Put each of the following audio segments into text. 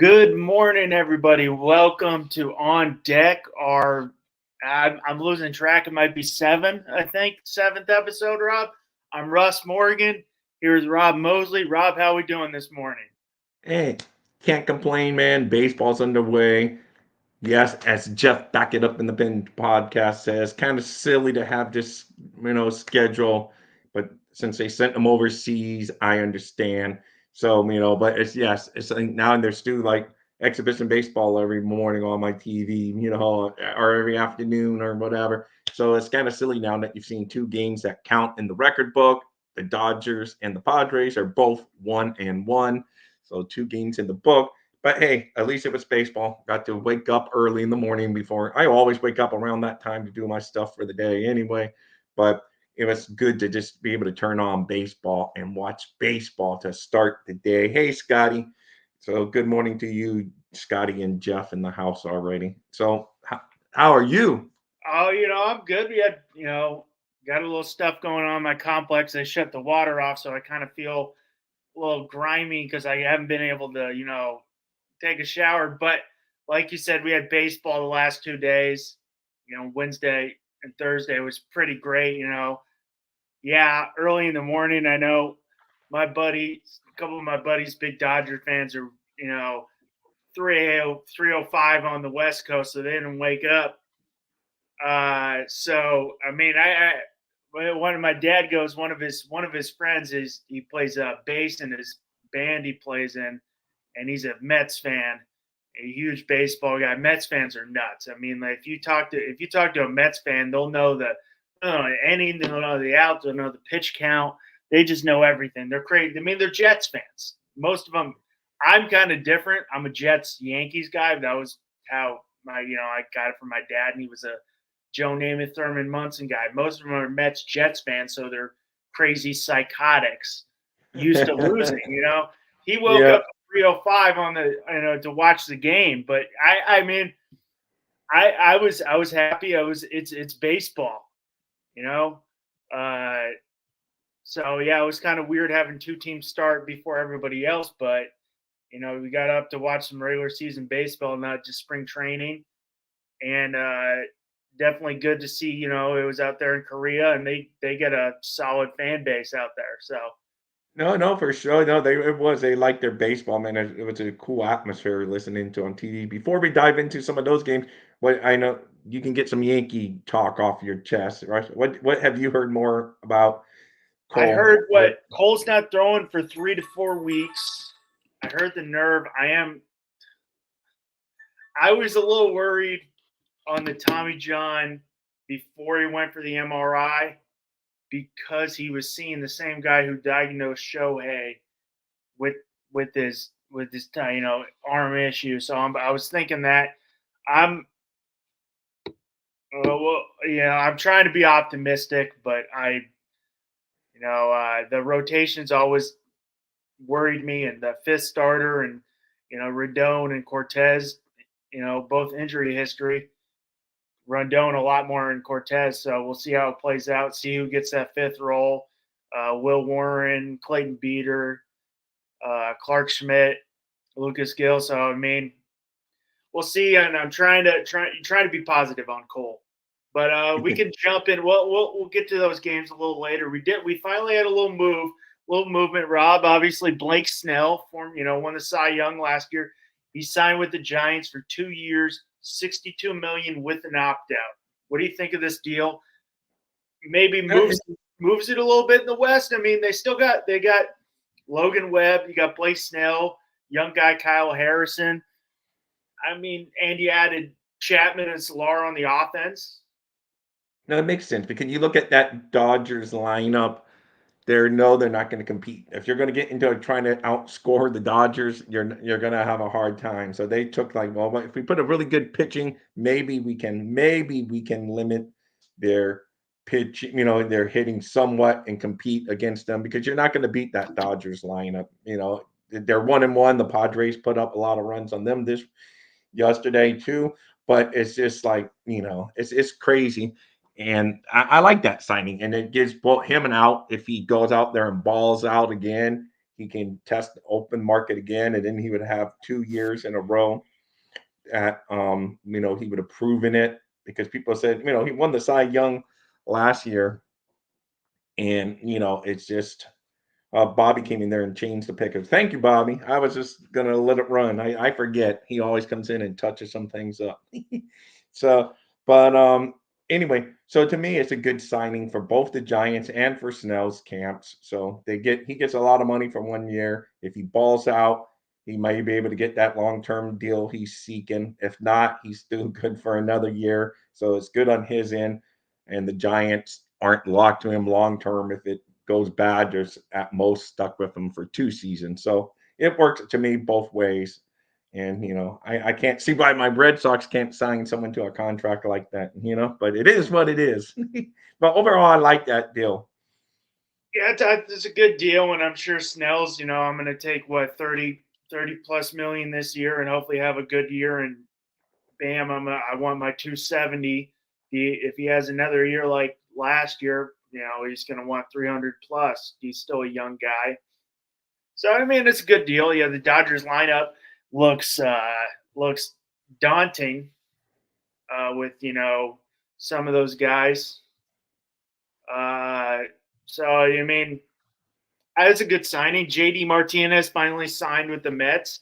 Good morning, everybody. Welcome to On Deck. I'm losing track. It might be seventh episode. Rob, I'm Russ Morgan. Here's Rob Mosley. Rob, how we doing this morning? Hey, can't complain, man. Baseball's underway. Yes, as Jeff Back It Up in the Bin podcast says, kind of silly to have this, schedule, but since they sent them overseas, I understand. So, but it's like now there's still like exhibition baseball every morning on my TV, or every afternoon or whatever. So it's kind of silly now that you've seen two games that count in the record book. The Dodgers and the Padres are both 1-1. So two games in the book. But hey, at least it was baseball. Got to wake up early in the morning before. I always wake up around that time to do my stuff for the day anyway. But it was good to just be able to turn on baseball and watch baseball to start the day. Hey, Scotty. So good morning to you, Scotty and Jeff in the house already. So how are you? Oh, I'm good. We had, got a little stuff going on in my complex. They shut the water off, so I kind of feel a little grimy because I haven't been able to, take a shower. But like you said, we had baseball the last 2 days. Wednesday and Thursday was pretty great. Yeah, early in the morning. I know a couple of my buddies, big Dodger fans, are 3:05 on the West Coast, so they didn't wake up. So I mean, one of my dad goes. One of his friends he plays bass in his band he plays in, and he's a Mets fan, a huge baseball guy. Mets fans are nuts. I mean, like if you talk to a Mets fan, they'll know they'll know the outs, they'll know the pitch count. They just know everything. They're crazy. I mean, they're Jets fans. Most of them. I'm kind of different. I'm a Jets Yankees guy. That was how I got it from my dad, and he was a Joe Namath, Thurman Munson guy. Most of them are Mets Jets fans, so they're crazy psychotics used to losing. He woke Yeah. up 3:05 on the to watch the game. But I mean, I was happy. It's baseball, you know. Uh, so yeah, it was kind of weird having two teams start before everybody else, but we got up to watch some regular season baseball, not just spring training, and definitely good to see. It was out there in Korea, and they get a solid fan base out there. So No, no, for sure. No, they liked their baseball, man. It was a cool atmosphere listening to on TV. Before we dive into some of those games, what I know you can get some Yankee talk off your chest, right? What have you heard more about I Cole? heard what Cole's not throwing for 3 to 4 weeks. I heard the nerve. I was a little worried on the Tommy John before he went for the MRI because he was seeing the same guy who diagnosed Shohei with with his arm issue. So I was thinking that I'm I'm trying to be optimistic, but the rotations always worried me, and the fifth starter, and Rendon and Cortez, both injury history. Rondon a lot more in Cortez, so we'll see how it plays out. See who gets that fifth role. Will Warren, Clayton Beater, Clark Schmidt, Lucas Gill. So I mean, we'll see. And I'm trying to be positive on Cole, but we can jump in. We'll get to those games a little later. We finally had a little movement. Rob, obviously Blake Snell won the Cy Young last year. He signed with the Giants for 2 years, $62 million with an opt-out. What do you think of this deal? Maybe moves it a little bit in the West. I mean, they got Logan Webb, you got Blake Snell, young guy Kyle Harrison. I mean, and you added Chapman and Solar on the offense. No, it makes sense because you look at that Dodgers lineup. They're not going to compete. If you're going to get into trying to outscore the Dodgers, you're going to have a hard time. So they took like, well, if we put a really good pitching, maybe we can limit their pitch, their hitting somewhat and compete against them because you're not going to beat that Dodgers lineup. They're 1-1. The Padres put up a lot of runs on them this yesterday too. But it's just like, it's crazy. And I like that signing. And it gives both him and out if he goes out there and balls out again. he can test the open market again, and then he would have 2 years in a row at he would have proven it because people said, he won the Cy Young last year, and it's just Bobby came in there and changed the pick. Thank you, Bobby. I was just gonna let it run. I forget. He always comes in and touches some things up. So, but anyway, so to me, it's a good signing for both the Giants and for Snell's camps. So he gets a lot of money for 1 year. If he balls out, he might be able to get that long-term deal he's seeking. If not, he's still good for another year. So it's good on his end. And the Giants aren't locked to him long term. If it goes bad, there's at most stuck with him for 2 seasons. So it works to me both ways. And, I can't see why my Red Sox can't sign someone to a contract like that, but it is what it is. But overall, I like that deal. Yeah, it's a good deal, and I'm sure Snell's, I'm going to take, 30 plus million this year and hopefully have a good year, and bam, I want my 270. If he has another year like last year, he's going to want 300 plus. He's still a young guy. So, I mean, it's a good deal. Yeah, the Dodgers lineup looks daunting with, some of those guys. So, I mean, it's a good signing. JD Martinez finally signed with the Mets.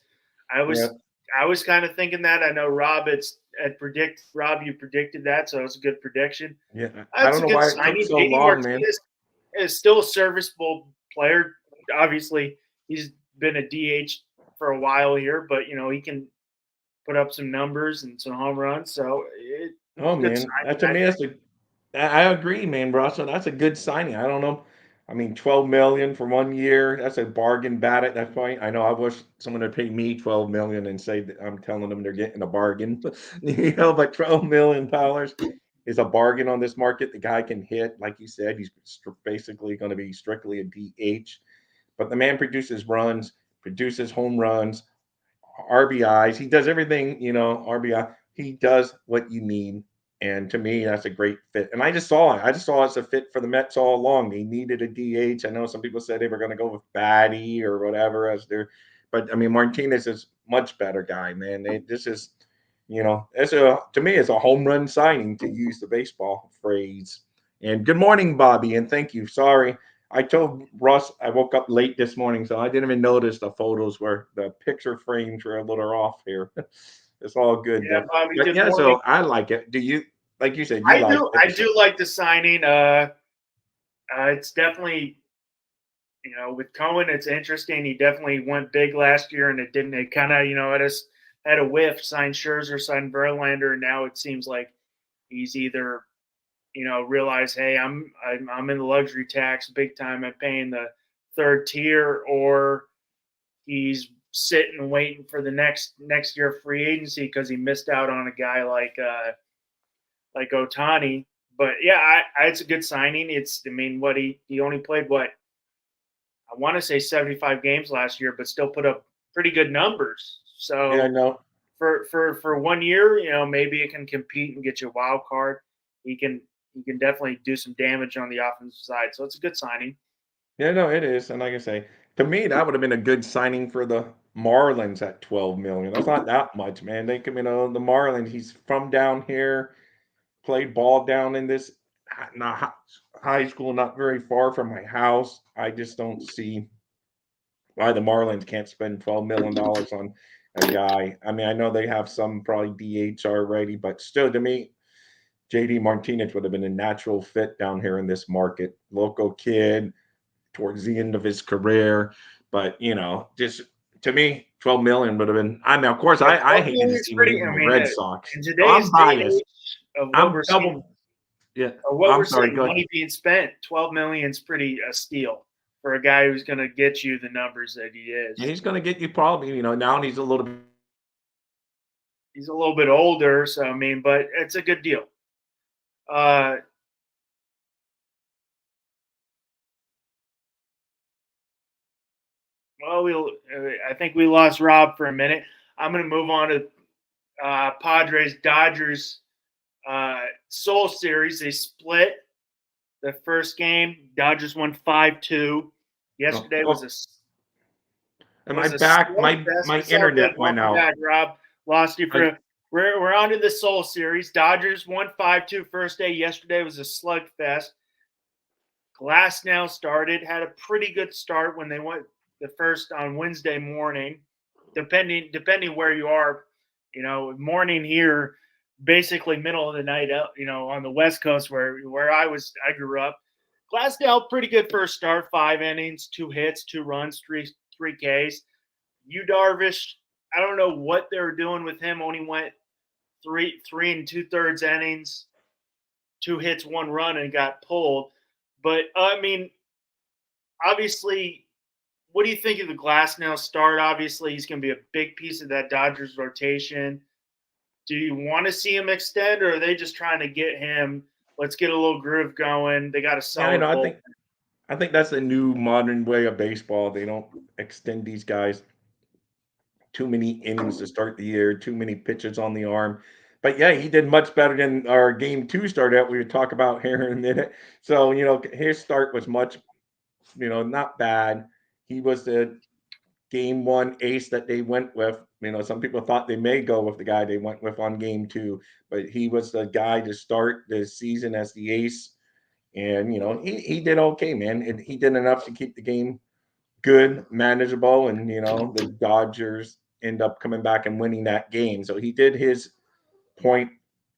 I was kind of thinking that. I know Rob you predicted that, so it's a good prediction. Yeah. I That's don't a know good why it took signing. so JD long, man. Martinez is still a serviceable player. Obviously, he's been a DH for a while here, but he can put up some numbers and some home runs. So Oh good man, that to me signing. I agree, man, Russell. That's a good signing. I don't know. I mean, 12 million for 1 year. That's a bargain bat at that point. I know I wish someone would pay me 12 million and say that I'm telling them they're getting a bargain. But $12 million is a bargain on this market. The guy can hit, like you said, he's basically going to be strictly a DH. But the man produces runs, produces home runs, RBIs. He does everything, RBI. He does what you need. And to me, that's a great fit. And I just saw it. I just saw it's a fit for the Mets all along. They needed a DH. I know some people said they were going to go with Batty or whatever as their, but I mean, Martinez is much better guy, man. This is, to me, it's a home run signing, to use the baseball phrase. And good morning, Bobby. And thank you. Sorry. I told Russ I woke up late this morning, so I didn't even notice the photos where the picture frames were a little off here. It's all good Yeah, though. Bobby. But Good yeah, morning. so I like it. Do you, like you said, you like it? I do like the signing. It's definitely, with Cohen, it's interesting. He definitely went big last year, and it didn't. It kind of, had a whiff. Signed Scherzer, signed Verlander, and now it seems like he's either, realize, hey, I'm in the luxury tax big time. I'm paying the third tier, or he's sitting waiting for the next year of free agency because he missed out on a guy like Otani. But yeah, it's a good signing. It's, I mean, what he only played, I want to say 75 games last year, but still put up pretty good numbers. Yeah, I So know. for 1 year, maybe it can compete and get you a wild card. He can definitely do some damage on the offensive side. So it's a good signing. Yeah, no, it is. And like I say, to me, that would have been a good signing for the Marlins at 12 million. That's not that much, man. They come, the Marlins, he's from down here, played ball down in this not high school, not very far from my house. I just don't see why the Marlins can't spend $12 million on a guy. I mean, I know they have some probably DH already, but still, to me, JD Martinez would have been a natural fit down here in this market. Local kid towards the end of his career, but just to me, 12 million would have been. I mean, of course, Yeah, I 12 hated to million is see him pretty. leaving I the mean, Red Sox. in So I'm today's day and biased. age of what I'm we're seeing, double. Yeah, or what we're I'm sorry. seeing, Go ahead. money being spent, 12 million is pretty a steal for a guy who's going to get you the numbers that he And is. he's going to get you probably. Now he's a little bit. He's a little bit older, so I mean, but it's a good deal. Uh, I think we lost Rob for a minute. I'm going to move on to Padres Dodgers Soul Series. They split the first game. Dodgers won 5-2. Oh, Yesterday was oh, And my was a back, slugfest. my It's all good. internet went Welcome out. back, Rob. Lost you I, for. We're on to the Soul Series. Dodgers won 5-2 first day. Yesterday was a slugfest. Glass now started. Had a pretty good start when they went the first on Wednesday morning. Depending where you are, morning here, basically middle of the night out, on the West Coast where I grew up. Glasdale, pretty good first start, 5 innings, 2 hits, 2 runs, three Ks. Yu Darvish, I don't know what they were doing with him. Only went three and 2/3 innings, 2 hits, 1 run, and got pulled. But I mean, obviously, what do you think of the Glasnow start? Obviously, he's going to be a big piece of that Dodgers rotation. Do you want to see him extend, or are they just trying to get him? Let's get a little groove going. They got a yeah, solid bullpen. I think that's the new modern way of baseball. They don't extend these guys too many innings to start the year, too many pitches on the arm. But yeah, he did much better than our game two start that we would talk about here in a minute. So, his start was much, not bad. He was the game one ace that they went with. Some people thought they may go with the guy they went with on game two, but he was the guy to start the season as the ace. And, he did okay, man. And he did enough to keep the game good, manageable. And, the Dodgers end up coming back and winning that game. So he did his point,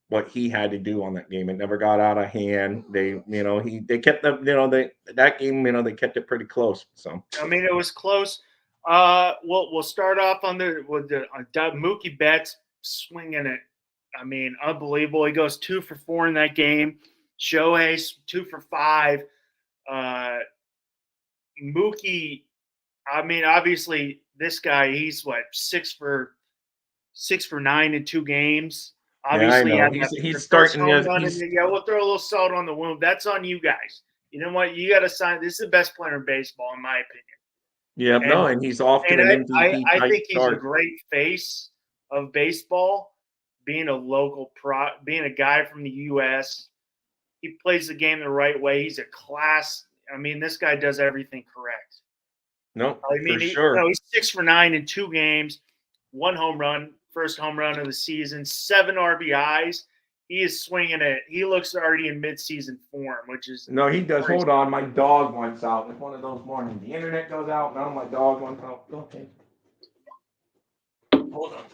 what he had to do on that game. It never got out of hand. They kept that game, they kept it pretty close. So I mean, it was close. We'll start off with the Mookie Betts swinging it. I mean, unbelievable. He goes 2 for 4 in that game. Shohei 2 for 5. Mookie, I mean, obviously this guy, he's what 6 for 9 in 2 games. yeah, I Obviously, he know had he's the first starting. home Yes, run, and we'll throw a little salt on the wound. That's on you guys. You know what? You got to sign. This is the best player in baseball, in my opinion. yeah, no, and he's off to And an I, MVP I type think he's a start. great face of baseball, being a local being a guy from the U.S. He plays the game the right way. He's a class. I mean, this guy does everything correct. No, I mean, for sure. he's 6 for 9 in 2 games, 1 home run, first home run of the season, 7 RBIs. He is swinging it. He looks already in midseason form, which is No, he does. crazy. Hold on, my dog wants out. It's one of those mornings. The internet goes out. Now my dog wants out. Okay. Hold on.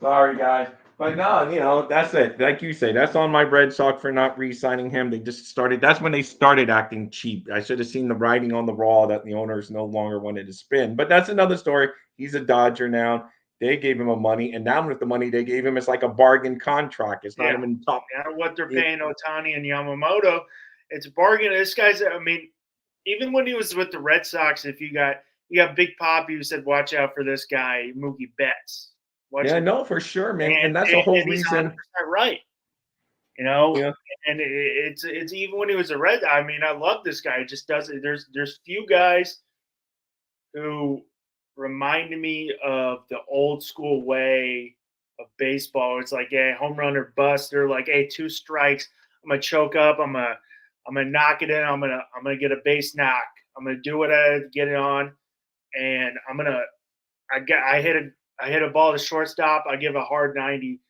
Sorry, guys. But no, that's it. Like you say, that's on my Red Sox for not re-signing him. They just started. That's when they started acting cheap. I should have seen the writing on the wall that the owners no longer wanted to spend. But that's another story. He's a Dodger now. They gave him a money, and now with the money they gave him, it's like a bargain contract. It's not even top. What they're paying Otani and Yamamoto, it's a bargain. This guy's, I mean, even when he was with the Red Sox, if you got Big Poppy who said, "Watch out for this guy, Mookie Betts." Yeah, no, for sure, man, and that's the and whole he's reason. 100% right. Yeah, And it's even when he was a Red. I mean, I love this guy. It just does it. There's few guys who reminded me of the old school way of baseball. It's like, hey, home run or bust. They're like, hey, 2 strikes. I'm gonna choke up. I'm gonna knock it in. I'm gonna get a base knock. I'm gonna do what I get it on, and I hit a ball to shortstop. I give a hard 90.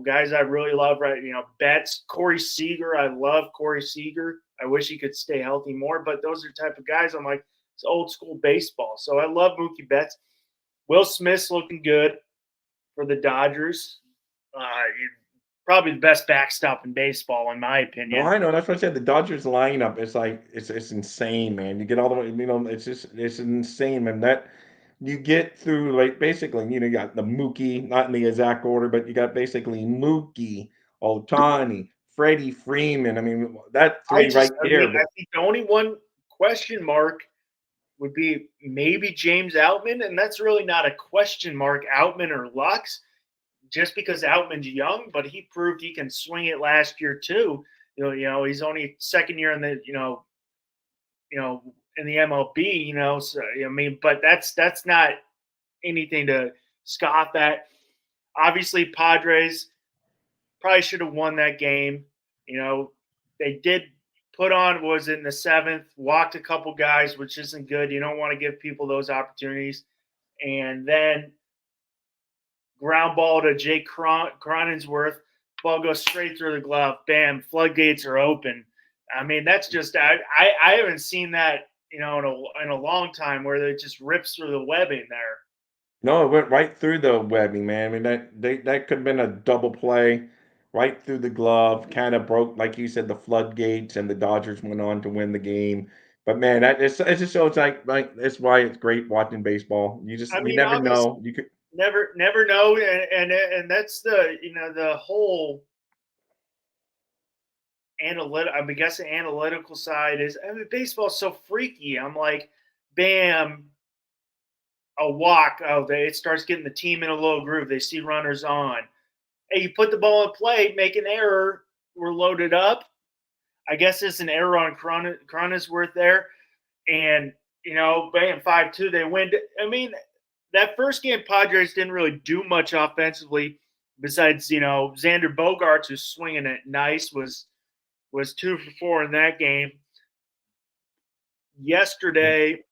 Guys I really love, right? Betts, Corey Seager. I love Corey Seager. I wish he could stay healthy more, but those are the type of guys I'm like, it's old school baseball. So I love Mookie Betts. Will Smith's looking good for the Dodgers. Probably the best backstop in baseball, in my no, opinion. I know. That's what I said. The Dodgers lineup is like it's insane, man. You get all the way, it's insane, man. That you get through like basically, you got the Mookie, not in the exact order, but you got basically Mookie, Otani, Freddie Freeman. I mean, that three right there. I think the only one question mark would be maybe James Outman, and that's really not a question mark, Outman or Lux, just because Outman's young, but he proved he can swing it last year too. He's only second year in the in the MLB. So I mean, but that's not anything to scoff at. Obviously, Padres probably should have won that game. They did put on, was in the 7th, walked a couple guys, which isn't good. You don't want to give people those opportunities. And then ground ball to Jake Cronensworth. Ball goes straight through the glove. Bam, floodgates are open. I mean, that's just I haven't seen that, in a long time, where it just rips through the webbing there. No, it went right through the webbing, man. I mean, that could have been a double play right through the glove, kind of broke, like you said, the floodgates, and the Dodgers went on to win the game. But man, it just shows like that's why it's great watching baseball. I You mean, never obviously, know. You could never know, and that's the whole I guess the analytical side is. I mean, baseball's so freaky. I'm like, bam, a walk. Oh, it starts getting the team in a little groove. They see runners on. Hey, you put the ball in play, make an error. We're loaded up. I guess it's an error on Cronensworth there, and bam, 5-2. They win. I mean, that first game, Padres didn't really do much offensively, besides Xander Bogaerts, who's swinging it nice, was 2 for 4 in that game. Yesterday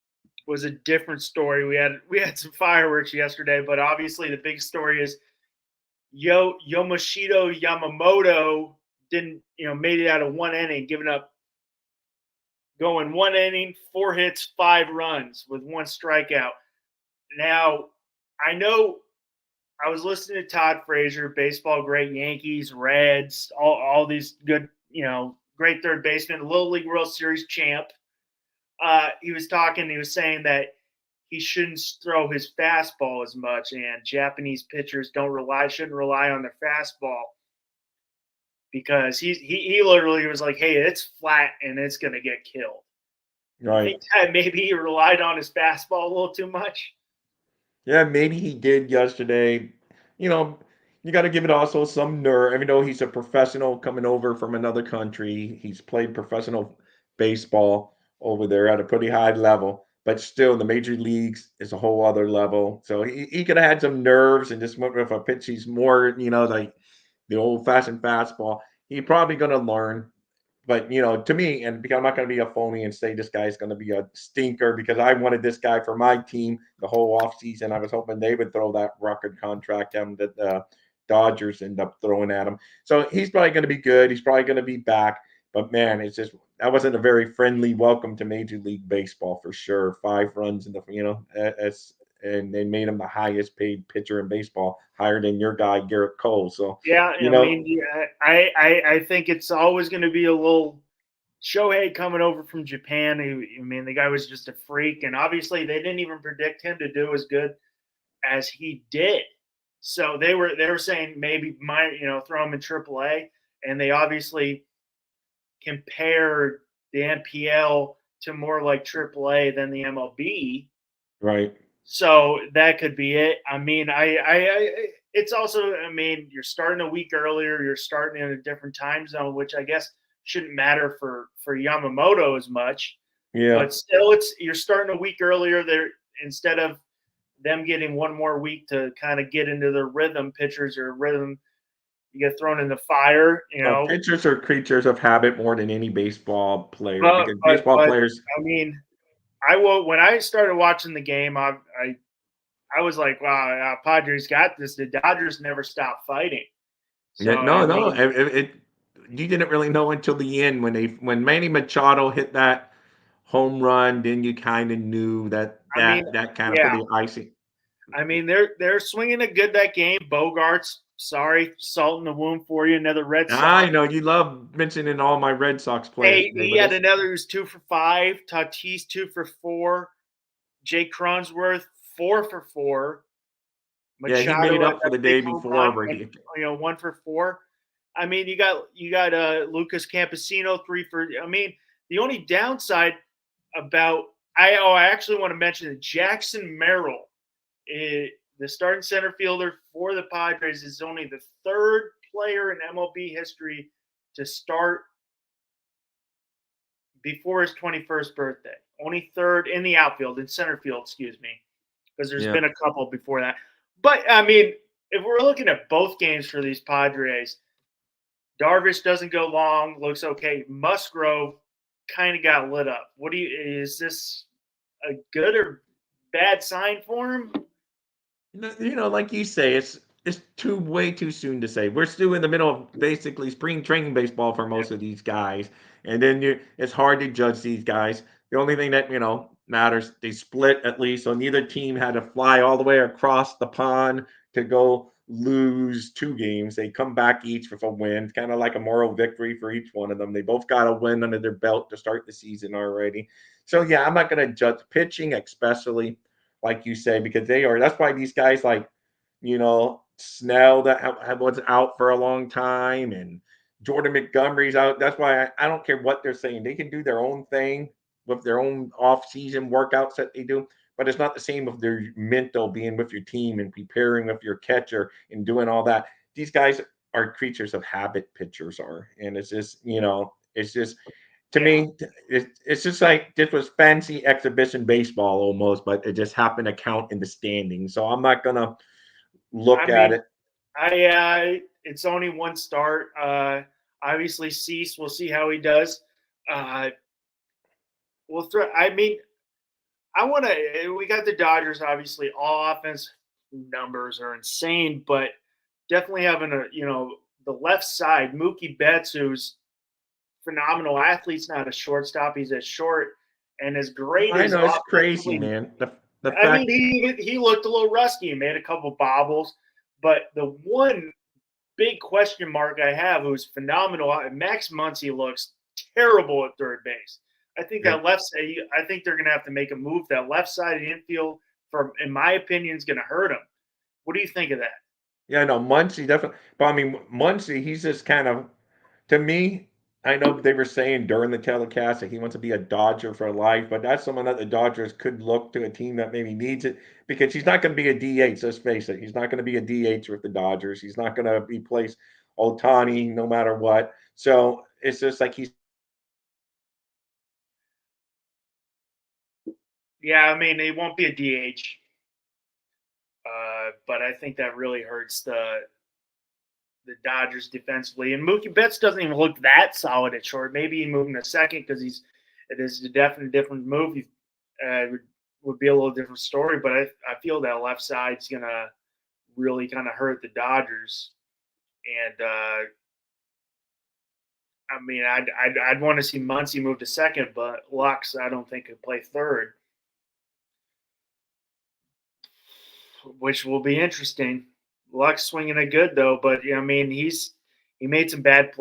was a different story. We had some fireworks yesterday, but obviously the big story is Yoshito Yamamoto didn't made it out of 1 inning, going 1 inning, 4 hits, 5 runs with 1 strikeout. Now, I know I was listening to Todd Frazier, baseball great, Yankees, Reds, all these good, great third baseman, Little League World Series champ. He was saying that he shouldn't throw his fastball as much, and Japanese pitchers shouldn't rely on their fastball, because he literally was like, hey, it's flat and it's going to get killed. I think right. that maybe he relied on his fastball a little too much. Yeah, maybe he did yesterday. You know, you got to give it also some nerve. Even though he's a professional coming over from another country, he's played professional baseball over there at a pretty high level. But still, the major leagues is a whole other level. So he could have had some nerves and just went with a pitch. He's more, like the old fashioned fastball. He's probably going to learn. But to me, and because I'm not going to be a phony and say this guy's going to be a stinker, because I wanted this guy for my team the whole offseason. I was hoping they would throw that record contract at him that the Dodgers end up throwing at him. So he's probably going to be good. He's probably going to be back. But man, it's just that wasn't a very friendly welcome to Major League Baseball for sure. 5 runs in the and they made him the highest paid pitcher in baseball, higher than your guy Garrett Cole. So Yeah, you I know, mean, yeah, I think it's always going to be a little Shohei coming over from Japan. I mean, the guy was just a freak, and obviously they didn't even predict him to do as good as he did. So they were saying maybe throw him in AAA, and they obviously compared the NPL to more like AAA than the MLB. right. So that could be it. I mean, it's also, I mean, you're starting a week earlier. You're starting in a different time zone, which I guess shouldn't matter for Yamamoto as much. Yeah. But still, you're starting a week earlier there, instead of them getting one more week to kind of get into their rhythm. Pitchers or rhythm, you get thrown in the fire. Pitchers are creatures of habit more than any baseball player, But because but baseball but players, I mean, when I started watching the game, I was like, wow, Padres got this. The Dodgers never stopped fighting. So, yeah, I no, mean, you didn't really know until the end when Manny Machado hit that home run. Then you kind of knew that I mean, that kind of put yeah. the icing. I mean, they're swinging it good that game. Bogarts, sorry, salt in the wound for you. Another Red I Sox. know you love mentioning all my Red Sox players Hey, today, he but had this, another who's 2 for 5. Tatis 2 for 4. Jake Cronensworth 4 for 4. yeah, he made Machado had up for that the big day home before run, where he, 1 for 4. I mean, you got Lucas Campesino 3 for. I mean, the only downside about I actually want to mention that Jackson Merrill, the starting center fielder for the Padres, is only the 3rd player in MLB history to start before his 21st birthday. Only 3rd in the outfield, in center field, excuse me, because there's yeah, been a couple before that. But I mean, if we're looking at both games for these Padres, Darvish doesn't go long, looks okay. Musgrove kind of got lit up. Is this a good or bad sign for him? Like you say, it's way too soon to say. We're still in the middle of basically spring training baseball for most of these guys, and then it's hard to judge these guys. The only thing that matters, they split at least, so neither team had to fly all the way across the pond to go lose 2 games. They come back each with a win, kind of like a moral victory for each one of them. They both got a win under their belt to start the season already. So yeah, I'm not going to judge pitching, especially like you say, because they are. That's why these guys like, Snell that was out for a long time, and Jordan Montgomery's out. That's why I don't care what they're saying. They can do their own thing with their own off-season workouts that they do, but it's not the same with their mental being with your team and preparing with your catcher and doing all that. These guys are creatures of habit. Pitchers are, and it's just to Yeah. me, it's just like this was fancy exhibition baseball almost, but it just happened to count in the standings. So I'm not gonna look I at mean, it. it's only one start. Obviously, Cease. We'll see how he does. We'll throw. I mean, I want to. We got the Dodgers. Obviously, all offense numbers are insane, but definitely having the left side, Mookie Betts, who's phenomenal athlete's not a shortstop. He's a short, and as great I as know it's crazy, offensively, man. The I mean, fact he looked a little rusty. He made a couple bobbles, but the one big question mark I have, who's phenomenal, Max Muncy looks terrible at third base. I think yeah, that left side. I think they're going to have to make a move. That left side of the infield, in my opinion, is going to hurt him. What do you think of that? yeah, no, Muncy definitely. But I mean, Muncy, he's just kind of to me. I know they were saying during the telecast that he wants to be a Dodger for life, but that's someone that the Dodgers could look to a team that maybe needs it because he's not going to be a DH. Let's face it, he's not going to be a DH with the Dodgers. He's not going to replace Otani no matter what. So it's just like he's Yeah, I mean, he won't be a DH, but I think that really hurts the Dodgers defensively. And Mookie Betts doesn't even look that solid at short. Maybe he moved him to second because it is a definitely different move. He would be a little different story, but I feel that left side's gonna really kind of hurt the Dodgers. And I mean, I'd want to see Muncy move to second, but Lux I don't think could play third, which will be interesting. Lux swinging it good though, but I mean he made some uh, bad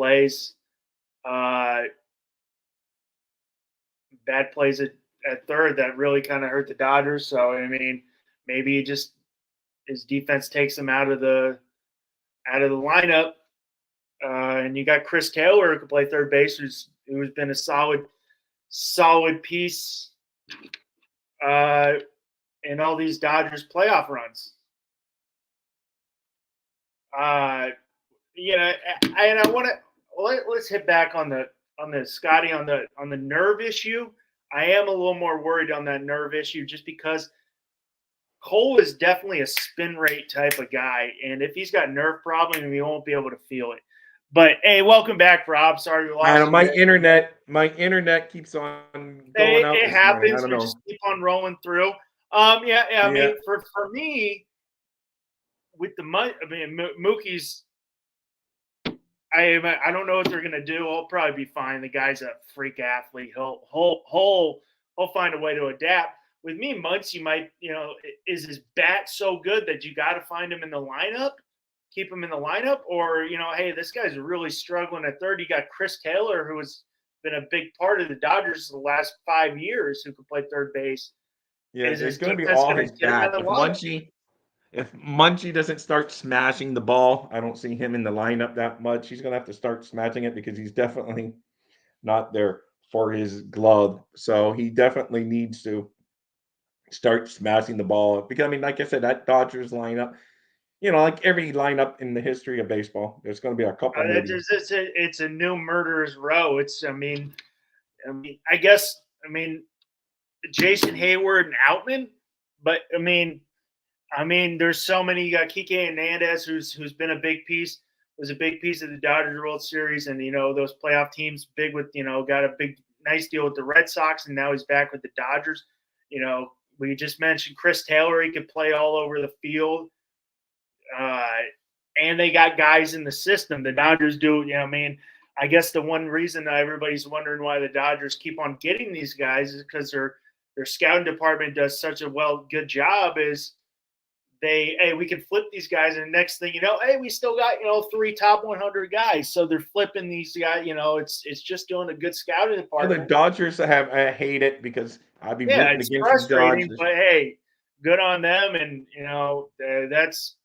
plays at third that really kind of hurt the Dodgers. So I mean, maybe just his defense takes him out of the lineup. And you got Chris Taylor who can play third base, who's been a solid piece in all these Dodgers playoff runs. And I want to let's hit back on the Scotty on the nerve issue. I am a little more worried on that nerve issue just because Cole is definitely a spin rate type of guy, and if he's got nerve problem, he won't be able to feel it. But hey, welcome back, Rob. Sorry we I lost don't you. My internet keeps on going out It this morning. I happens. don't We know. just keep on rolling through. Yeah. I Yeah, mean, for me, with Mookie's. I don't know what they're gonna do. He'll probably be fine. The guy's a freak athlete. He'll find a way to adapt. With me, Muncy might is his bat so good that you got to find him in the lineup, keep him in the lineup, or hey, this guy's really struggling at third. You got Chris Taylor, who has been a big part of the Dodgers the last 5 years, who could play third base. yeah, Is it's his going to be defense all going his to get him out bat. of the lineup? If Munchie doesn't start smashing the ball, I don't see him in the lineup that much. He's going to have to start smashing it because he's definitely not there for his glove. So he definitely needs to start smashing the ball. Because I mean, like I said, that Dodgers lineup, like every lineup in the history of baseball, there's going to be a couple maybe. It's a new murderer's row. I guess Jason Hayward and Outman, but there's so many. You got Kike Hernandez, who's been a big piece, was a big piece of the Dodgers World Series, and those playoff teams, big with got a big nice deal with the Red Sox, and now he's back with the Dodgers. We just mentioned Chris Taylor. He could play all over the field. And they got guys in the system. The Dodgers do, I guess the one reason everybody's wondering why the Dodgers keep on getting these guys is because their scouting department does such a good job. Is we can flip these guys, and the next thing you know, we still got 3 top 100 guys. So they're flipping these guys. It's just doing a good scouting Well, the department. Dodgers I hate it because I'd be rooting It's against the frustrating, Dodgers. but hey, good on them, and that's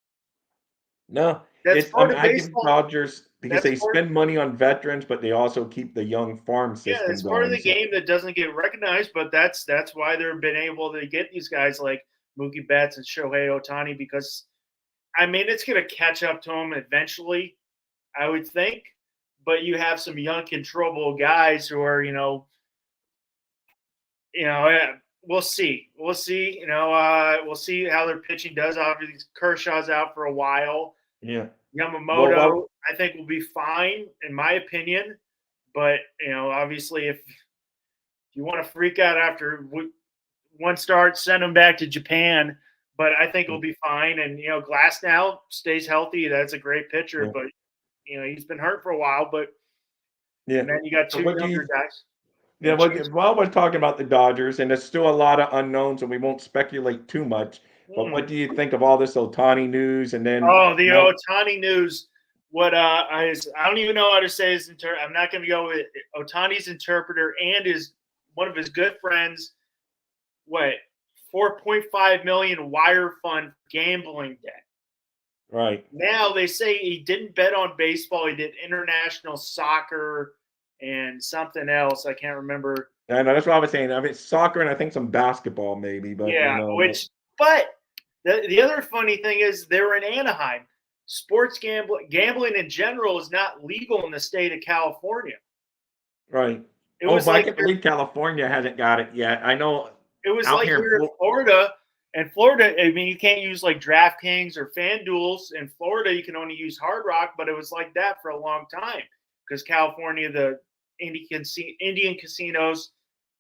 No, part of I give baseball. Dodgers because That's they part. spend money on veterans, but they also keep the young farm Yeah, system it's part of going. the game that doesn't get recognized, but that's why they've been able to get these guys like Mookie Betts and Shohei Ohtani, because it's going to catch up to them eventually, I would think. But you have some young, controllable guys who are, we'll see. We'll see. We'll see how their pitching does. Obviously, Kershaw's out for a while. Yeah. Yamamoto, I think, will be fine, in my opinion. But obviously, if you want to freak out after one start, send him back to Japan. But I think he'll be fine. And Glass now stays healthy. That's a great pitcher. But he's been hurt for a while. But and then you got two younger guys. Yeah, while we're talking about the Dodgers, and there's still a lot of unknowns, and we won't speculate too much. But what do you think of all this Ohtani news? And then the Ohtani news. What I don't even know how to say his I'm not going to go with Ohtani's interpreter and one of his good friends. What, 4.5 million wire fund gambling debt. Right. Now they say he didn't bet on baseball. He did international soccer and something else. I can't remember. I know, that's what I was saying. Soccer and I think some basketball maybe. But yeah, but the other funny thing is they were in Anaheim. Sports gambling in general is not legal in the state of California. Right. But I can't believe California hasn't got it yet. I know. It was like here in Florida. And Florida, you can't use like DraftKings or FanDuels. In Florida, you can only use Hard Rock, but it was like that for a long time because California, the Indian casinos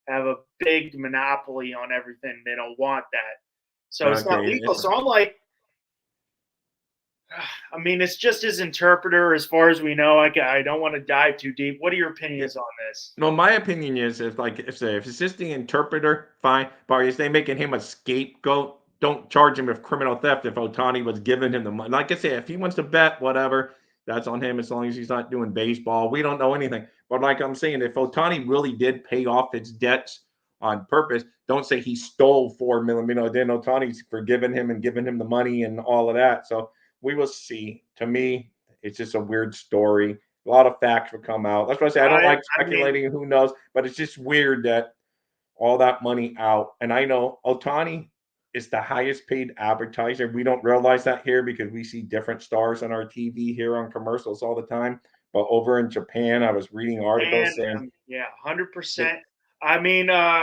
have a big monopoly on everything. They don't want that. So it's not legal. So I'm like, it's just his interpreter as far as we know. I don't want to dive too deep. What are your opinions on this? No, my opinion is if it's just the interpreter, fine. But if they're making him a scapegoat, don't charge him with criminal theft if Ohtani was giving him the money. Like I said, if he wants to bet, whatever, that's on him as long as he's not doing baseball. We don't know anything. But like I'm saying, if Ohtani really did pay off his debts on purpose, don't say he stole $4 million. Then Ohtani's forgiven him and given him the money and all of that. So we will see. To me, it's just a weird story. A lot of facts will come out. That's what I say. I don't like speculating. Who knows? But it's just weird that all that money out. And I know Ohtani is the highest paid advertiser. We don't realize that here because we see different stars on our TV here on commercials all the time. But over in Japan, I was reading articles saying, 100%. Obviously,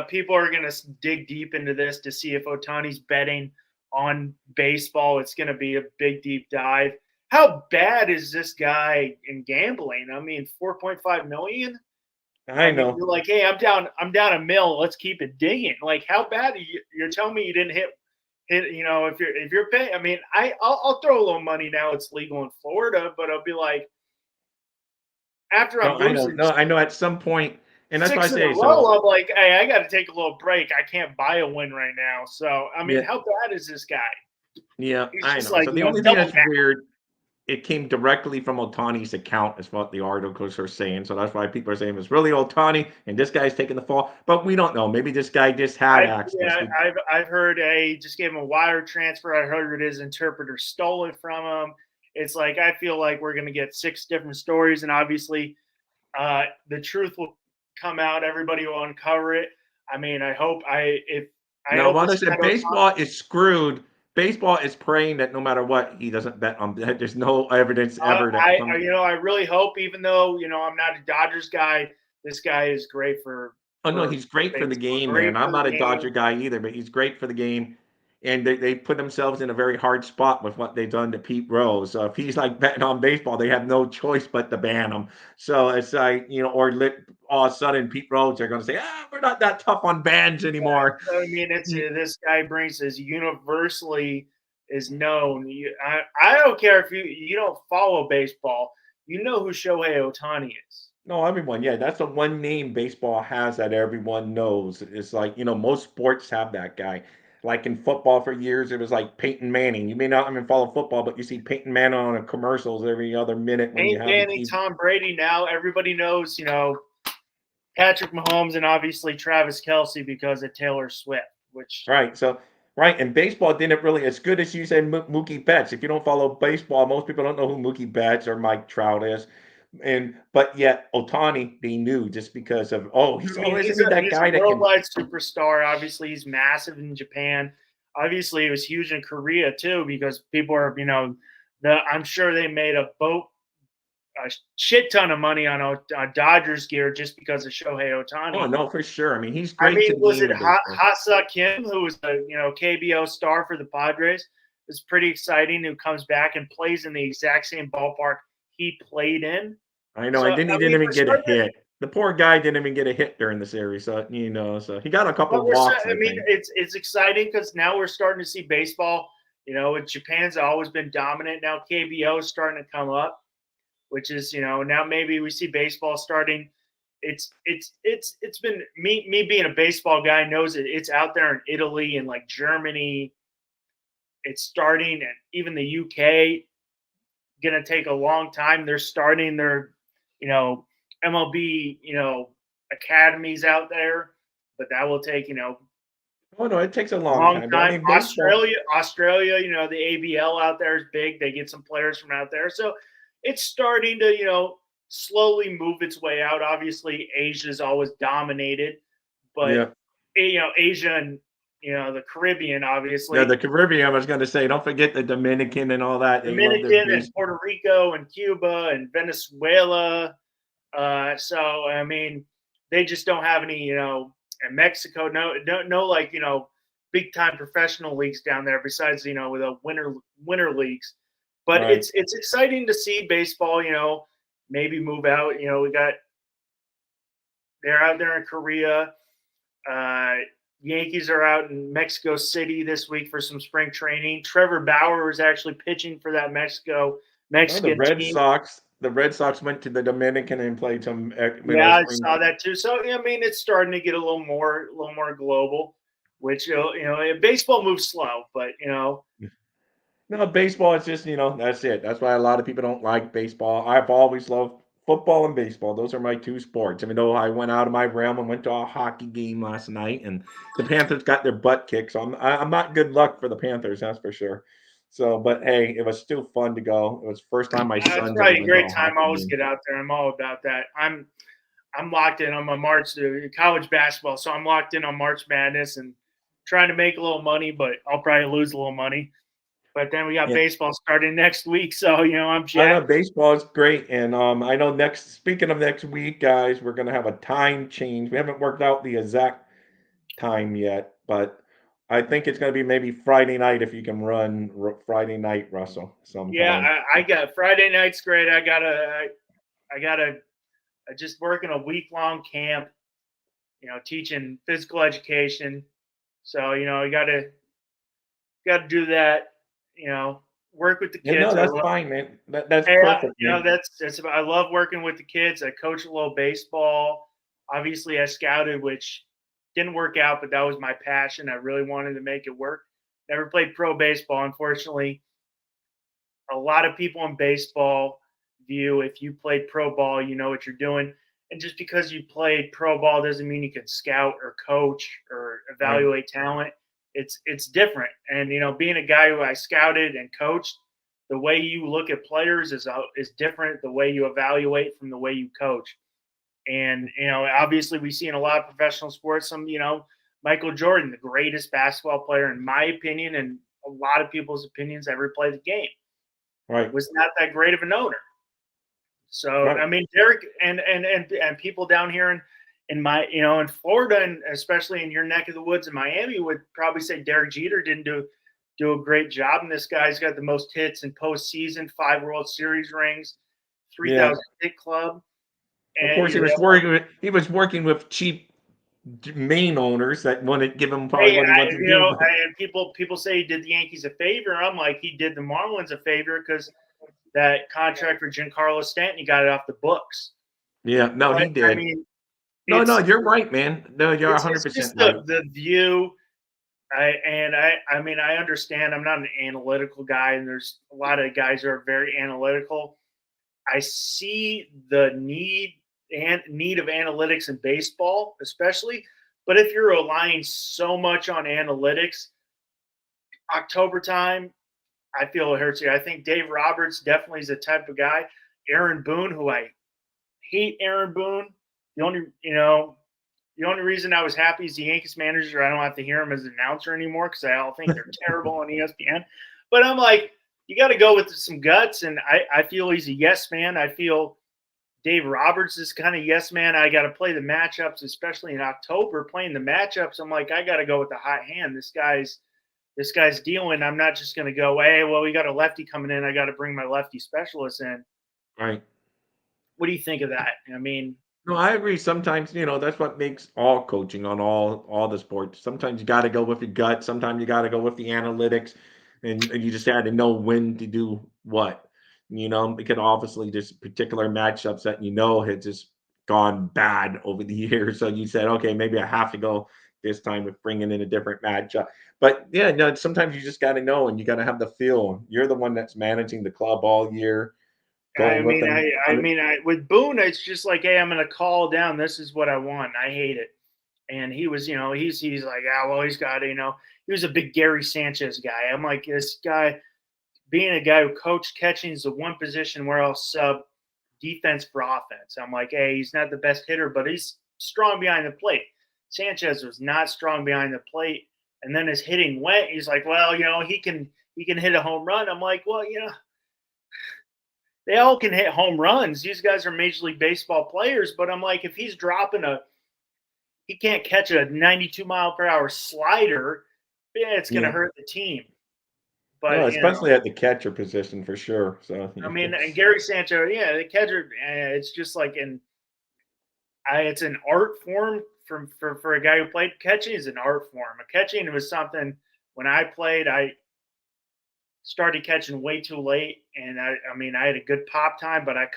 people are going to dig deep into this to see if Ohtani's betting on baseball. It's going to be a big, deep dive. How bad is this guy in gambling? 4.5 million. I know. You're like, hey, I'm down $1 million. Let's keep it digging. Like, how bad? You're telling me you didn't hit. If you're paying. I'll throw a little money now. It's legal in Florida, but I'll be like, after I'm losing. I know. At some point. And that's why I say so. I'm like, hey, I got to take a little break. I can't buy a win right now. So, how bad is this guy? Yeah, I know. Like, so the only thing that's weird, it came directly from Ohtani's account, is what the articles are saying. So that's why people are saying it's really Ohtani, and this guy's taking the fall. But we don't know. Maybe this guy just had access. Yeah, I've heard he just gave him a wire transfer. I heard his interpreter stole it from him. It's like I feel like we're going to get 6 different stories, and obviously, the truth will come out. Everybody will uncover it. I hope baseball is screwed. Baseball is praying that no matter what, he doesn't bet on. There's no evidence ever. I really hope, even though I'm not a Dodgers guy, this guy is great for. Oh no, he's great for the game, man. I'm not a Dodger guy either, but he's great for the game. and they put themselves in a very hard spot with what they've done to Pete Rose. So if he's like betting on baseball, they have no choice but to ban him. So it's like, all of a sudden Pete Rose are going to say, we're not that tough on bans anymore. So, I mean, it's this guy brings is universally is known. I don't care if you don't follow baseball. You know who Shohei Ohtani is. No, everyone. Yeah, that's the one name baseball has that everyone knows. It's like, most sports have that guy. Like in football for years, it was like Peyton Manning. You may not even follow football, but you see Peyton Manning on the commercials every other minute when you Ain't have the banning TV. Tom Brady now. Everybody knows, Patrick Mahomes and obviously Travis Kelce because of Taylor Swift, which Right. So, right. And baseball didn't really, as good as you said, Mookie Betts. If you don't follow baseball, most people don't know who Mookie Betts or Mike Trout is. But yet Otani, they knew just because of, I mean isn't he that he's a guy that can, worldwide superstar. Obviously, he's massive in Japan. Obviously, it was huge in Korea too because people are, I'm sure they made a shit ton of money on Dodgers gear just because of Shohei oh, Ohtani. no, for sure. I mean, he's I great to mean, the was game it of baseball. Hasa Kim, who was a KBO star for the Padres? It's pretty exciting. Who comes back and plays in the exact same ballpark he played in. I know. So And then he I didn't mean, even get a hit. The poor guy didn't even get a hit during the series. So, so he got a couple walks, I I mean, think. it's exciting because now we're starting to see baseball. Japan's always been dominant. Now KBO is starting to come up, which is now maybe we see baseball starting. It's been me being a baseball guy knows it. It's out there in Italy and like Germany. It's starting, and even the UK gonna take a long time. They're starting their MLB academies out there, but that will take Oh, no, it takes a long long time. But I time. mean, baseball. Australia, the ABL out there is big. They get some players from out there. So it's starting to, slowly move its way out. Obviously, Asia's always dominated, but Yeah. Asia and the Caribbean, Yeah, obviously, the Caribbean, I was going to say, don't forget the Dominican and all that. They love their Dominican and base. Puerto Rico and Cuba and Venezuela. So I mean, they just don't have any, and Mexico, no, like big time professional leagues down there besides with the winter leagues. But Right. it's exciting to see baseball, maybe move out. They're out there in Korea. Yankees are out in Mexico City this week for some spring training. Trevor Bauer was actually pitching for that Oh, the Mexican Red team. Sox. The Red Sox went to the Dominican and played some, Yeah, I spring. saw that too. So I mean, it's starting to get a little more global, which baseball moves slow, but No, baseball is just, that's it. That's why a lot of people don't like baseball. I've always loved football and baseball. Those are my two sports. I mean, though I went out of my realm and went to a hockey game last night, and the Panthers got their butt kicked. So I'm not good luck for the Panthers, that's for sure. So, but hey, it was still fun to go. It was the first time my it's son's ever probably a been to great a time. hockey Always game. get out there. I'm all about that. I'm locked in on my March college basketball, so I'm locked in on March Madness and trying to make a little money, but I'll probably lose a little money. But then we got Yeah. baseball starting next week, so I'm I know jacked. baseball is great, and I know speaking of next week, guys, we're gonna have a time change. We haven't worked out the exact time yet, but I think it's going to be maybe Friday night if you can run Friday night, Russell, Yeah, sometime. I got Friday night's great. I gotta just working a week long camp, teaching physical education. So you gotta do that. Work with the Yeah, no, kids. I that's love. fine, man. That's Hey, perfect, man. that's about. I love working with the kids. I coach a little baseball. Obviously, I scouted, which didn't work out, but that was my passion. I really wanted to make it work. Never played pro baseball, unfortunately. A lot of people in baseball view if you played pro ball, you know what you're doing. And just because you played pro ball doesn't mean you can scout or coach or Right, evaluate talent. It's different. And being a guy who I scouted and coached, the way you look at players is different. The way you evaluate from the way you coach. And obviously we see in a lot of professional sports some Michael Jordan, the greatest basketball player in my opinion, and a lot of people's opinions ever played the game, right, was not that great of an owner. So right. I mean, Derek and people down here in my, in Florida, and especially in your neck of the woods in Miami, would probably say Derek Jeter didn't do a great job. And this guy's got the most hits in postseason, 5 World Series rings, Yeah. 3,000 hit club, Of and course, he was working with cheap main owners that want to give him probably hey, what he wants to do. But and people say he did the Yankees a favor. I'm like, he did the Marlins a favor because that contract for Giancarlo Stanton, he got it off the books. yeah, no, But he I did. mean, No, it's you're right, man. No, you're it's 100% just right. the view. I mean, I understand. I'm not an analytical guy, and there's a lot of guys who are very analytical. I see the need of analytics in baseball, especially. But if you're relying so much on analytics, October time, I feel it hurts you. I think Dave Roberts definitely is the type of guy. Aaron Boone, who I hate Aaron Boone. The only the only reason I was happy as the Yankees manager, I don't have to hear him as an announcer anymore because I all think they're terrible on ESPN. But I'm like, you got to go with some guts, and I feel he's a yes man. I feel Dave Roberts is kind of yes man. I got to play the matchups, especially in October. Playing the matchups, I'm like, I got to go with the hot hand. This guy's dealing. I'm not just going to go, hey, well, we got a lefty coming in. I got to bring my lefty specialist in. Right. What do you think of that? I mean, No, I agree. Sometimes, that's what makes all coaching on all the sports. Sometimes you got to go with your gut. Sometimes you got to go with the analytics, and you just had to know when to do what. Because obviously there's particular matchups that had just gone bad over the years. So you said, okay, maybe I have to go this time with bringing in a different matchup. But yeah, no, sometimes you just got to know, and you got to have the feel. You're the one that's managing the club all year, I going with mean, them. with Boone, it's just like, hey, I'm going to call down. This is what I want. I hate it. And he was, he's like, well, he's got, he was a big Gary Sanchez guy. I'm like, this guy, being a guy who coached catching is the one position where I'll sub defense for offense. I'm like, hey, he's not the best hitter, but he's strong behind the plate. Sanchez was not strong behind the plate, and then his hitting went. He's like, well, he can hit a home run. I'm like, well, they all can hit home runs. These guys are Major League Baseball players, but I'm like, if he's dropping he can't catch a 92 mile per hour slider, yeah, it's going to Yeah. hurt the team. No, But especially at the catcher position for sure. So I mean, and Gary Sanchez, yeah, the catcher, it's just like it's an art form for a guy who played catching is an art form. Catching was something when I played, I started catching way too late, and I mean, I had a good pop time, but I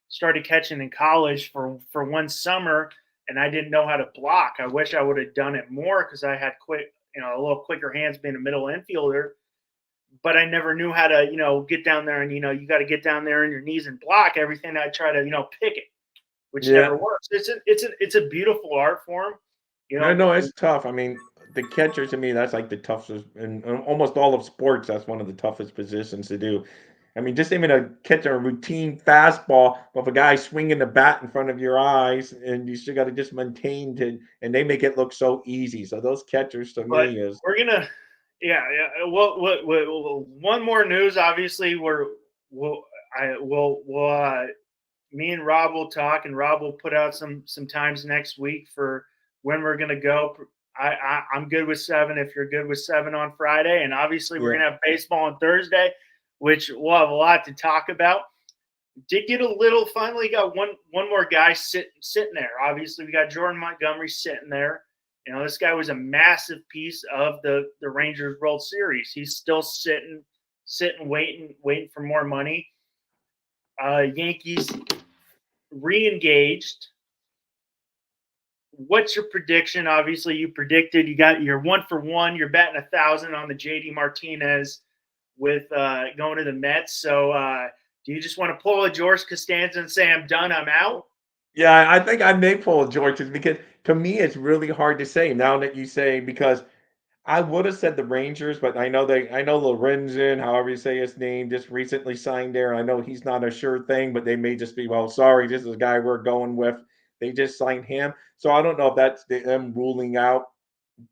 started catching in college for one summer, and I didn't know how to block. I wish I would have done it more because I had a little quicker hands being a middle infielder, but I never knew how to, get down there and, you got to get down there on your knees and block everything. I try to, pick it, which yeah, never works. It's a beautiful art form, you no, know. no, it's tough. I mean, the catcher to me, that's like the toughest in almost all of sports. That's one of the toughest positions to do. I mean, just even a catcher a routine fastball with a guy swinging the bat in front of your eyes, and you still got to just maintain to, and they make it look so easy. So those catchers to But me is we're gonna, yeah. One more news. Obviously, me and Rob will talk, and Rob will put out some times next week for when we're gonna go. I'm good with 7. If you're good with 7 on Friday, and obviously we're yeah, gonna have baseball on Thursday, which we'll have a lot to talk about. Did get a little finally got one more guy sitting there. Obviously, we got Jordan Montgomery sitting there. This guy was a massive piece of the Rangers World Series. He's still sitting, waiting for more money. Yankees re-engaged. What's your prediction? Obviously, you predicted you're 1-for-1. You're batting 1,000 on the JD Martinez with going to the Mets. So, do you just want to pull a George Costanza and say I'm done, I'm out? yeah. I think I may pull a George's because to me it's really hard to say now that you say because I would have said the Rangers, but I know Lorenzen, however you say his name, just recently signed there. I know he's not a sure thing, but they may just be, well, sorry, this is the guy we're going with. They just signed him. So I don't know if that's them ruling out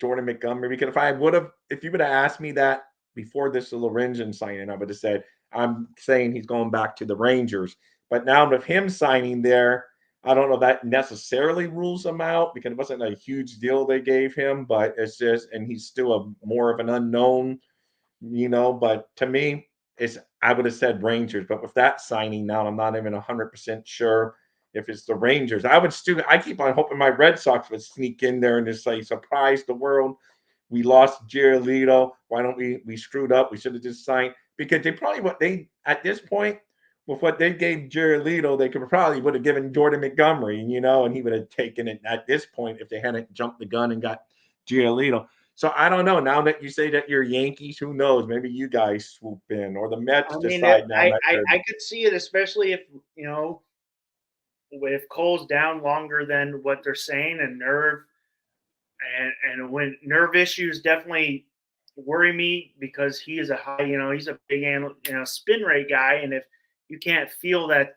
Jordan Montgomery. Because if you would have asked me that before this Lorenzen signing, I would have said, I'm saying he's going back to the Rangers. But now with him signing there, I don't know if that necessarily rules him out because it wasn't a huge deal they gave him, but it's just, and he's still a more of an unknown, But to me, it's I would have said Rangers, but with that signing now, I'm not even 100% sure if it's the Rangers. I keep on hoping my Red Sox would sneak in there and just like surprise the world. We lost Giolito. Why don't we screwed up? We should have just signed because they probably what they at this point with what they gave Giolito, they could probably would have given Jordan Montgomery, and he would have taken it at this point if they hadn't jumped the gun and got Giolito. So I don't know. Now that you say that you're Yankees, who knows? Maybe you guys swoop in, or the Mets I mean, decide now that they're I could see it, especially if if Cole's down longer than what they're saying, and when nerve issues definitely worry me because he is a high, he's a big spin rate guy, and if you can't feel that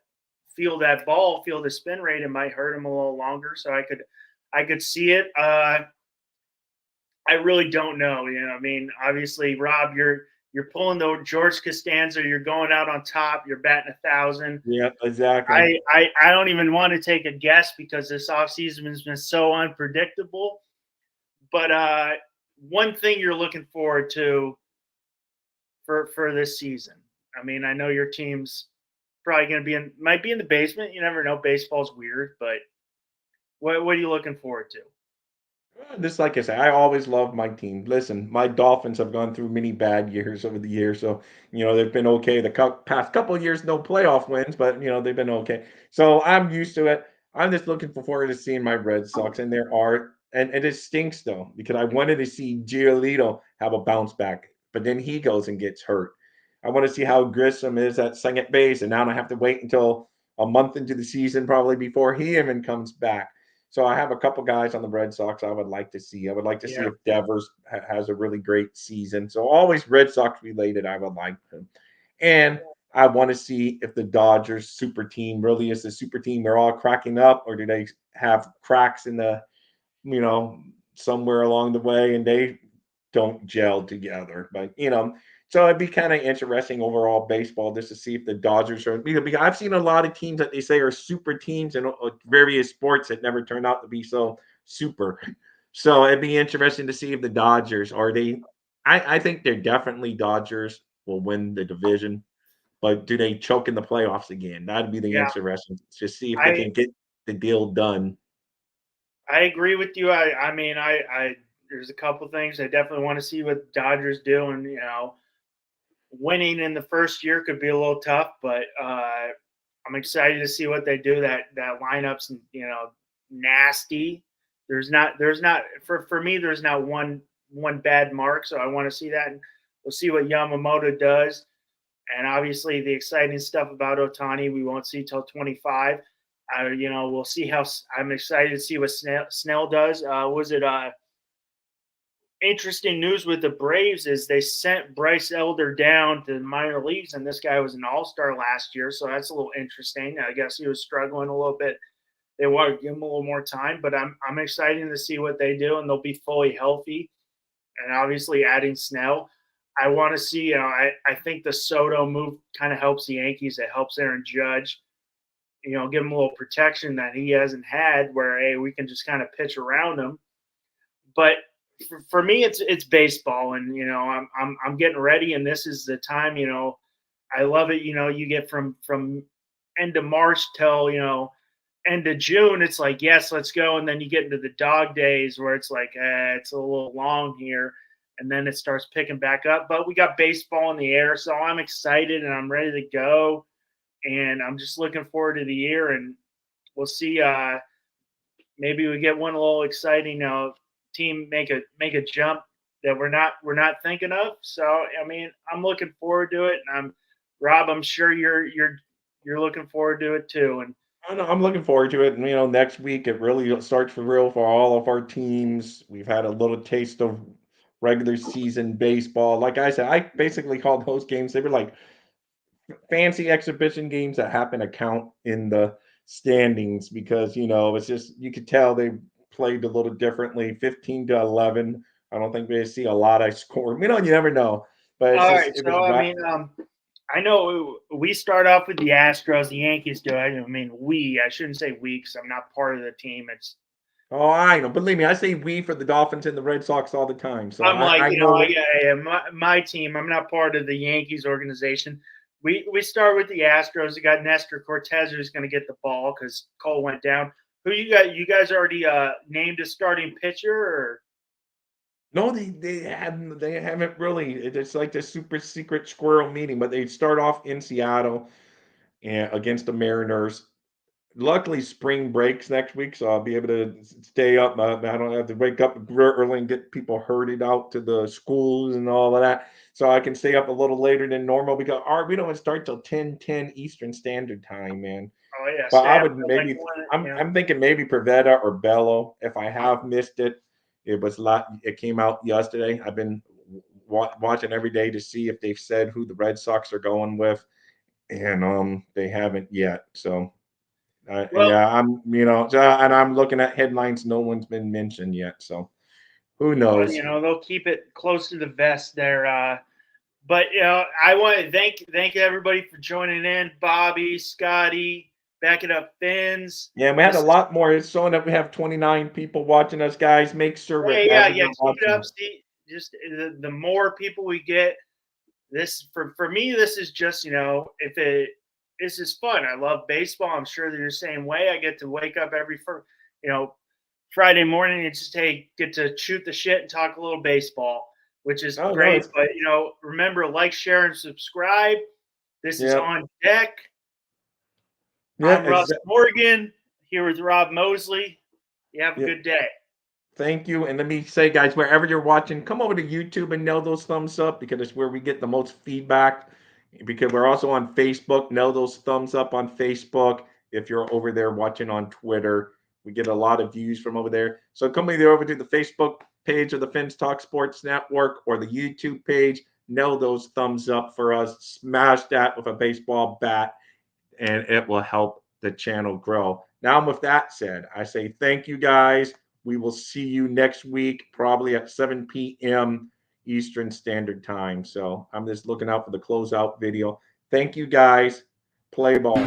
ball, feel the spin rate, it might hurt him a little longer. So I could see it. I really don't know. I mean, obviously, Rob, you're pulling the George Costanza. You're going out on top. You're batting 1,000. yeah, exactly. I don't even want to take a guess because this offseason has been so unpredictable. But one thing you're looking forward to for this season. I mean, I know your team's probably going to might be in the basement. You never know. Baseball's weird, but what are you looking forward to? Just like I say, I always love my team. Listen, my Dolphins have gone through many bad years over the years, so they've been okay. The past couple of years, no playoff wins, but they've been okay. So I'm used to it. I'm just looking forward to seeing my Red Sox, and and it stinks though because I wanted to see Giolito have a bounce back, but then he goes and gets hurt. I want to see how Grissom is at second base, and now I have to wait until a month into the season probably before he even comes back. So I have a couple guys on the Red Sox I would like to see. I would like to see Yeah, if Devers has a really great season. So always Red Sox related, I would like him. And I want to see if the Dodgers super team really is the super team. They're all cracking up, or do they have cracks in the, you know, somewhere along the way and they don't gel together. But so it'd be kind of interesting overall baseball just to see if the Dodgers are because I've seen a lot of teams that they say are super teams in various sports that never turn out to be so super. So it'd be interesting to see if the Dodgers are they. I think they're definitely Dodgers will win the division, but do they choke in the playoffs again? That'd be the yeah. interesting to see if they I can get the deal done. I agree with you. I mean, there's a couple things I definitely want to see what Dodgers do, and winning in the first year could be a little tough, but I'm excited to see what they do. That lineup's nasty. There's not for me. There's not one bad mark, so I want to see that. And we'll see what Yamamoto does, and obviously the exciting stuff about Otani we won't see till 25. We'll see how. I'm excited to see what Snell does. Was it interesting news with the Braves is they sent Bryce Elder down to the minor leagues, and this guy was an all-star last year, so that's a little interesting. I guess he was struggling a little bit. They want to give him a little more time, but I'm excited to see what they do, and they'll be fully healthy. And obviously, adding Snell, I want to see. I think the Soto move kind of helps the Yankees. It helps Aaron Judge. Give him a little protection that he hasn't had, where hey, we can just kind of pitch around him. But for me, it's baseball, and I'm getting ready, and this is the time. I love it. You get from end of March till end of June. It's like yes, let's go, and then you get into the dog days where it's like it's a little long here, and then it starts picking back up. But we got baseball in the air, so I'm excited and I'm ready to go, and I'm just looking forward to the year, and we'll see. Maybe we get one little exciting team make a jump that we're not thinking of. So I mean, I'm looking forward to it, and Rob. I'm sure you're looking forward to it too. And I know, I'm looking forward to it. And next week it really starts for real for all of our teams. We've had a little taste of regular season baseball. Like I said, I basically called those games. They were like fancy exhibition games that happen to count in the standings because it's just you could tell they played a little differently. 15-11. I don't think we see a lot of score. You never know, but it's all just right, it was so I right. mean, I know we start off with the Astros, the Yankees do. I mean, I shouldn't say we because I'm not part of the team. It's Oh, I know. Believe me, I say we for the Dolphins and the Red Sox all the time. So I'm like, I know what. my team. I'm not part of the Yankees organization. We start with the Astros. We got Nestor Cortez who's going to get the ball because Cole went down. Who you got? You guys already named a starting pitcher, or No, they haven't really. It's like this super secret squirrel meeting, but they start off in Seattle and against the Mariners. Luckily, spring breaks next week, so I'll be able to stay up. I don't have to wake up real early and get people herded out to the schools and all of that. So I can stay up a little later than normal because we don't start till 10:10 Eastern Standard Time, man. oh yeah, But stay I up would till like maybe one. I'm thinking maybe Prevetta or Bello. If I have missed it, it was lot. It came out yesterday. I've been watching every day to see if they've said who the Red Sox are going with, and they haven't yet. So Well, yeah, and I'm looking at headlines. No one's been mentioned yet. So who knows? they'll keep it close to the vest there. But I want to thank everybody for joining in. Bobby, Scotty, back it up, Fins. Yeah, we had a lot more. It's showing that we have 29 people watching us, guys. Make sure wherever Yeah. you're Keep it up, watching. Steve. Just the more people we get, this for me, this is just this is fun. I love baseball. I'm sure they're the same way. I get to wake up you know Friday morning and just get to shoot the shit and talk a little baseball, which is Oh no, great. it's But remember, like, share, and subscribe. This is yeah, On Deck. yeah, I'm Russ Morgan here with Rob Mosley. You have a yeah. good day. Thank you. And let me say, guys, wherever you're watching, come over to YouTube and nail those thumbs up because it's where we get the most feedback. Because we're also on Facebook. Nail those thumbs up on Facebook. If you're over there watching on Twitter, we get a lot of views from over there. So come either over to the Facebook page of the Fins Talk Sports Network or the YouTube page. Nail those thumbs up for us. Smash that with a baseball bat, and it will help the channel grow. Now, with that said, I say thank you guys. We will see you next week, probably at 7 p.m. Eastern Standard Time. So I'm just looking out for the closeout video. Thank you guys. Play ball.